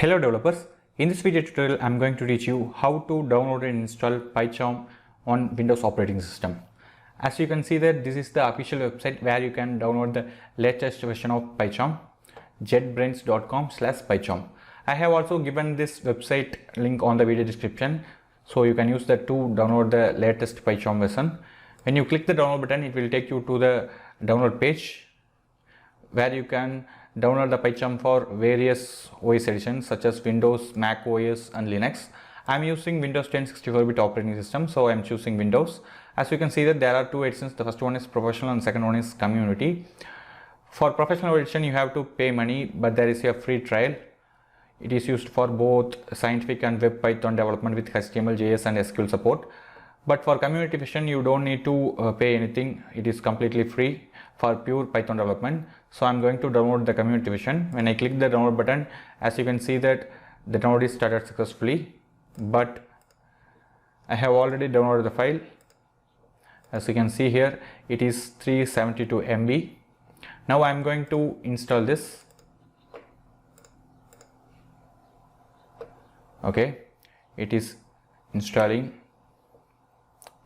Hello developers, in this video tutorial I am going to teach you how to download and install Pycharm on Windows operating system. As you can see that this is the official website where you can download the latest version of Pycharm, jetbrains.com/Pycharm. I have also given this website link on the video description, so you can use that to download the latest Pycharm version. When you click the download button, it will take you to the download page where you can download the Pycharm for various OS editions such as Windows, Mac OS and Linux. I am using Windows 10 64-bit operating system, so I am choosing Windows. As you can see that there are two editions. The first one is professional and second one is community. For professional edition you have to pay money, but there is a free trial. It is used for both scientific and web Python development with HTML, JS and SQL support. But for community version you don't need to pay anything. It is completely free for pure Python development. So I'm going to download the community version. When I click the download button, as you can see that the download is started successfully, but I have already downloaded the file. As you can see here, it is 372 MB. Now I'm going to install this. Okay, it is installing.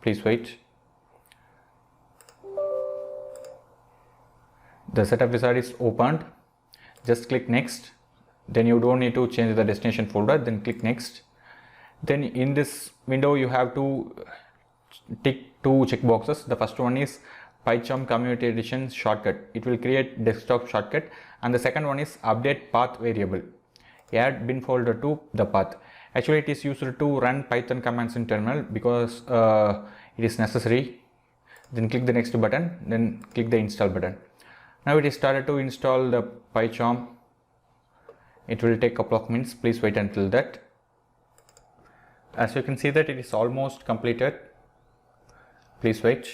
Please wait. The setup wizard is opened. Just click next. Then you don't need to change the destination folder. Then click next. Then in this window you have to tick two checkboxes. The first one is Pycharm Community Edition shortcut. It will create desktop shortcut. And the second one is update path variable. Add bin folder to the path. Actually it is used to run Python commands in terminal because it is necessary. Then click the next button. Then click the install button. Now it is started to install the Pycharm. It will take a couple of minutes. Please wait until that. As you can see that it is almost completed. Please wait.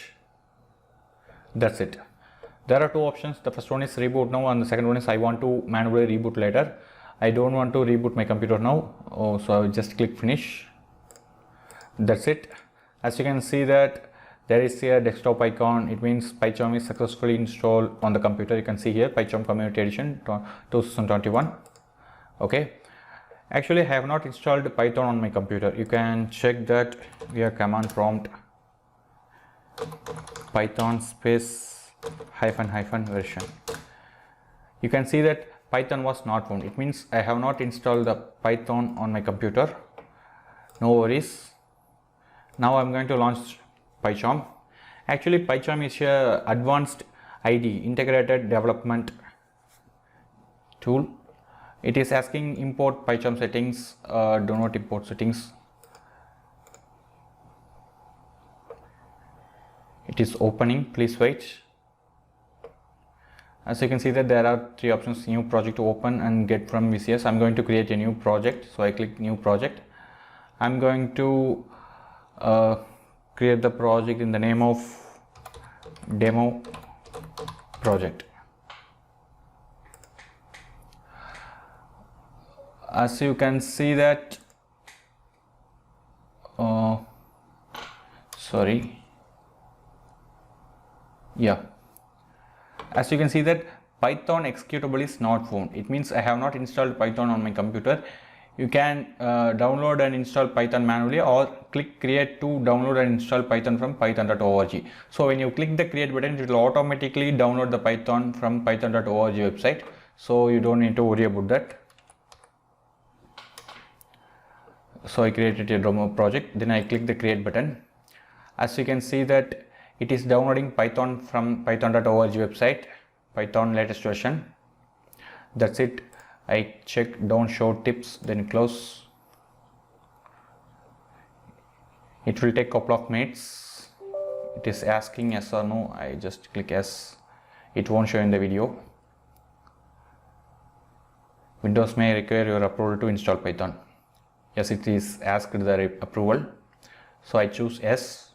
That's it. There are two options. The first one is reboot now and the second one is I want to manually reboot later. I don't want to reboot my computer now. So I will just click finish. That's it. As you can see that there is a desktop icon. It means Pycharm is successfully installed on the computer. You can see here Pycharm Community Edition 2021. Okay. Actually, I have not installed Python on my computer. You can check that via command prompt Python space -- version. You can see that Python was not found. It means I have not installed the Python on my computer. No worries. Now I'm going to launch Pycharm. Actually, Pycharm is a advanced IDE, integrated development tool. It is asking import Pycharm settings. Do not import settings. It is opening. Please wait. As you can see that there are three options: new project to open and get from VCS. I'm going to create a new project. So I click new project. I'm going to create the project in the name of demo project. As you can see that as you can see that Python executable is not found. It means I have not installed Python on my computer. You can download and install Python manually or click create to download and install Python from python.org. So when you click the create button, it will automatically download the Python from python.org website. So you don't need to worry about that. So I created a demo project. Then I click the create button. As you can see that it is downloading Python from python.org website, Python latest version. That's it. I check don't show tips, then close. It will take a couple of minutes. It is asking yes or no. I just click yes. It won't show in the video. Windows may require your approval to install Python. Yes, it is asked the approval. So I choose yes.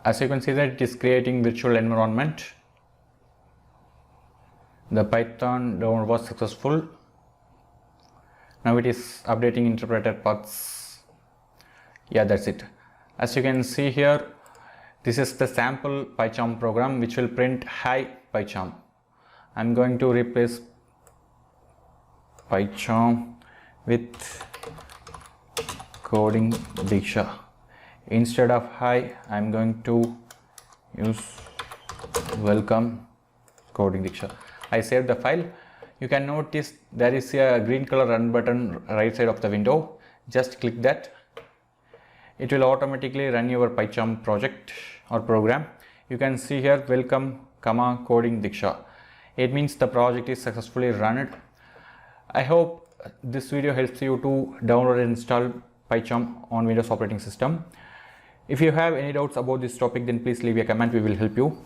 As you can see that it is creating virtual environment. The Python download was successful. Now it is updating interpreter paths. Yeah, that's it. As you can see here, this is the sample Pycharm program which will print hi Pycharm. I'm going to replace Pycharm with coding Diksha. Instead of hi, I'm going to use welcome coding Diksha. I saved the file. You can notice there is a green color run button right side of the window. Just click that. It will automatically run your Pycharm project or program. You can see here welcome coding Diksha. It means the project is successfully run. I hope this video helps you to download and install Pycharm on Windows operating system. If you have any doubts about this topic, then please leave a comment. We will help you.